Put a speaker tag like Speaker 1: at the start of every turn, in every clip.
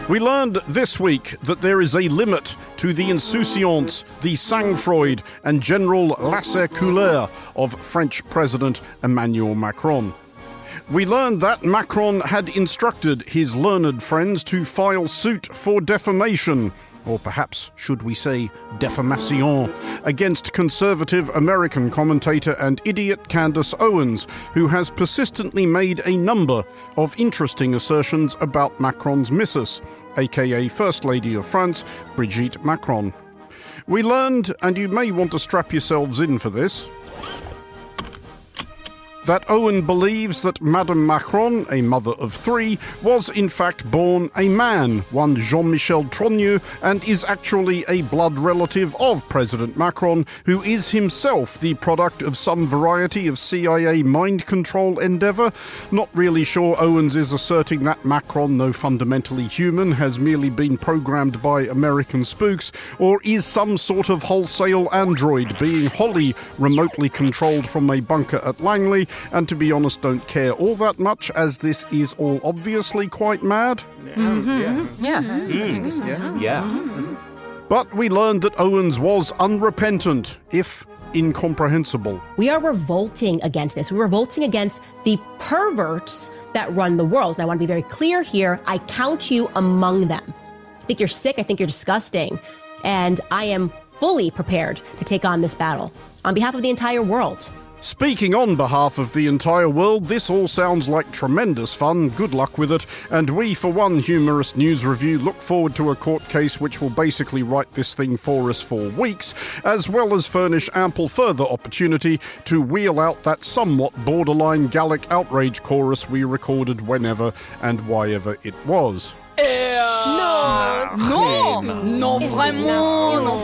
Speaker 1: We learned this week that there is a limit to the insouciance, the sang-froid and general laissez-couler of French President Emmanuel Macron. We learned that Macron had instructed his learned friends to file suit for defamation, or perhaps should we say defamation, against conservative American commentator and idiot Candace Owens, who has persistently made a number of interesting assertions about Macron's missus, aka First Lady of France, Brigitte Macron. We learned, and you may want to strap yourselves in for this, that Owen believes that Madame Macron, a mother of three, was in fact born a man, one Jean-Michel Trogneux, and is actually a blood relative of President Macron, who is himself the product of some variety of CIA mind control endeavour. Not really sure Owens is asserting that Macron, though fundamentally human, has merely been programmed by American spooks, or is some sort of wholesale android being wholly remotely controlled from a bunker at Langley, and to be honest don't care all that much, as this is all obviously quite mad. But we learned that Owens was unrepentant, if incomprehensible.
Speaker 2: We are revolting against this. We're revolting against the perverts that run the world. And I want to be very clear here. I count you among them. I think you're sick. I think you're disgusting. And I am fully prepared to take on this battle on behalf of the entire world.
Speaker 1: Speaking on behalf of the entire world, this all sounds like tremendous fun. Good luck with it. And we, for one humorous news review, look forward to a court case which will basically write this thing for us for weeks, as well as furnish ample further opportunity to wheel out that somewhat borderline Gallic outrage chorus we recorded whenever and whyever it was.
Speaker 3: Non, vraiment, non.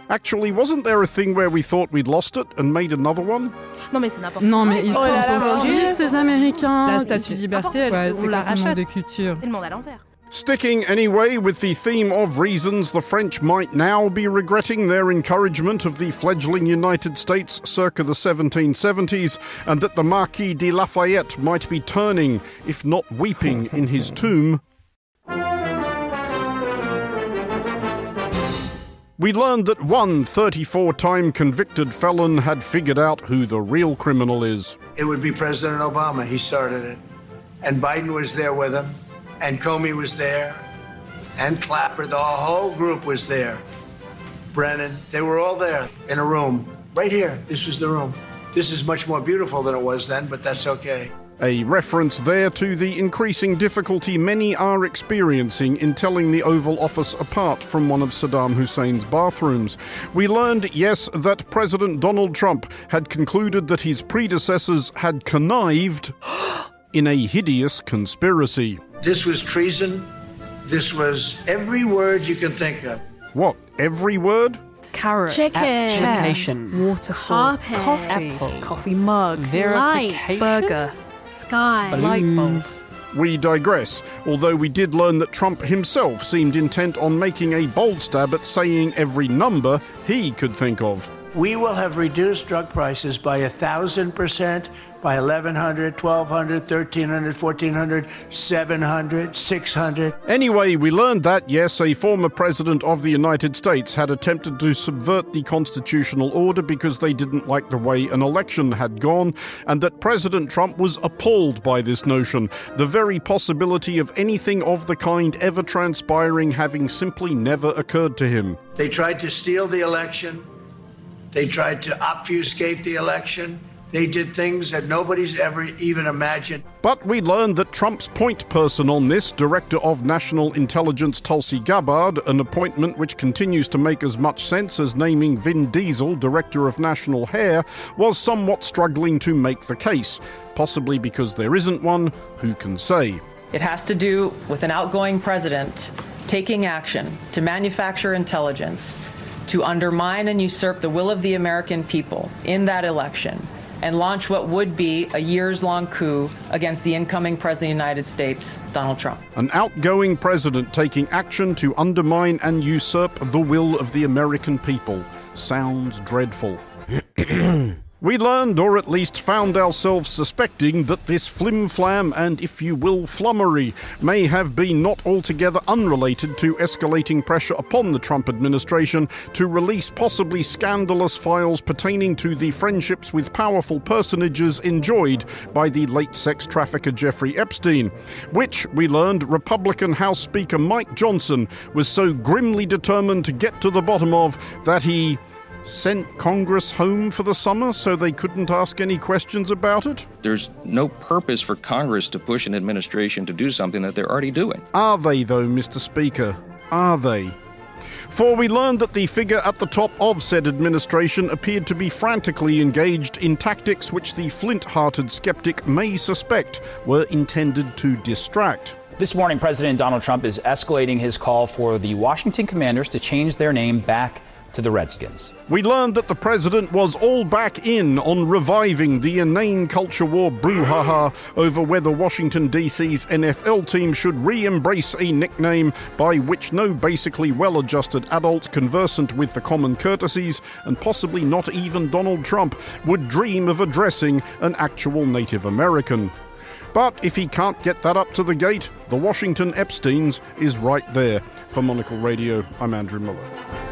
Speaker 1: Actually, wasn't there a thing where we thought we'd lost it and made another one?
Speaker 3: Non mais c'est n'importe quoi.
Speaker 4: Non mais ils se prennent pour qui ces Américains?
Speaker 5: La statue de liberté,
Speaker 4: c'est quoi ce manque de culture?
Speaker 3: C'est le monde à l'envers.
Speaker 1: Sticking anyway with the theme of reasons the French might now be regretting their encouragement of the fledgling United States circa the 1770s, and that the Marquis de Lafayette might be turning, if not weeping, in his tomb. We learned that one 34-time convicted felon had figured out who the real criminal is.
Speaker 6: It would be President Obama. He started it. And Biden was there with him. And Comey was there, and Clapper, the whole group was there. Brennan, they were all there in a room, right here. This was the room. This is much more beautiful than it was then, but that's okay.
Speaker 1: A reference there to the increasing difficulty many are experiencing in telling the Oval Office apart from one of Saddam Hussein's bathrooms. We learned, yes, that President Donald Trump had concluded that his predecessors had connived in a hideous conspiracy.
Speaker 6: This was treason. This was every word you can think of.
Speaker 1: What, every word?
Speaker 5: Carrot,
Speaker 3: Chicken,
Speaker 4: Application,
Speaker 5: waterfall,
Speaker 3: carpet,
Speaker 5: coffee mug,
Speaker 3: light,
Speaker 5: burger,
Speaker 3: sky,
Speaker 5: light bulbs.
Speaker 1: We digress, although we did learn that Trump himself seemed intent on making a bold stab at saying every number he could think of.
Speaker 6: We will have reduced drug prices by 1,000%, by 1,100, 1,200, 1,300, 1,400, 700, 600.
Speaker 1: Anyway, we learned that, yes, a former president of the United States had attempted to subvert the constitutional order because they didn't like the way an election had gone, and that President Trump was appalled by this notion, the very possibility of anything of the kind ever transpiring having simply never occurred to him.
Speaker 6: They tried to steal the election. They tried to obfuscate the election. They did things that nobody's ever even imagined.
Speaker 1: But we learned that Trump's point person on this, Director of National Intelligence Tulsi Gabbard, an appointment which continues to make as much sense as naming Vin Diesel Director of National Hair, was somewhat struggling to make the case. Possibly because there isn't one, who can say?
Speaker 7: It has to do with an outgoing president taking action to manufacture intelligence to undermine and usurp the will of the American people in that election and launch what would be a years-long coup against the incoming President of the United States, Donald Trump.
Speaker 1: An outgoing president taking action to undermine and usurp the will of the American people. Sounds dreadful. We learned, or at least found ourselves suspecting, that this flim-flam and, if you will, flummery may have been not altogether unrelated to escalating pressure upon the Trump administration to release possibly scandalous files pertaining to the friendships with powerful personages enjoyed by the late sex trafficker Jeffrey Epstein, which, we learned, Republican House Speaker Mike Johnson was so grimly determined to get to the bottom of that he sent Congress home for the summer so they couldn't ask any questions about it?
Speaker 8: There's no purpose for Congress to push an administration to do something that they're already doing.
Speaker 1: Are they, though, Mr. Speaker? Are they? For we learned that the figure at the top of said administration appeared to be frantically engaged in tactics which the flint-hearted skeptic may suspect were intended to distract.
Speaker 9: This morning, President Donald Trump is escalating his call for the Washington Commanders to change their name back to the Redskins.
Speaker 1: We learned that the president was all back in on reviving the inane culture war brouhaha over whether Washington, D.C.'s NFL team should re-embrace a nickname by which no basically well-adjusted adult conversant with the common courtesies, and possibly not even Donald Trump, would dream of addressing an actual Native American. But if he can't get that up to the gate, the Washington Epsteins is right there. For Monocle Radio, I'm Andrew Mueller.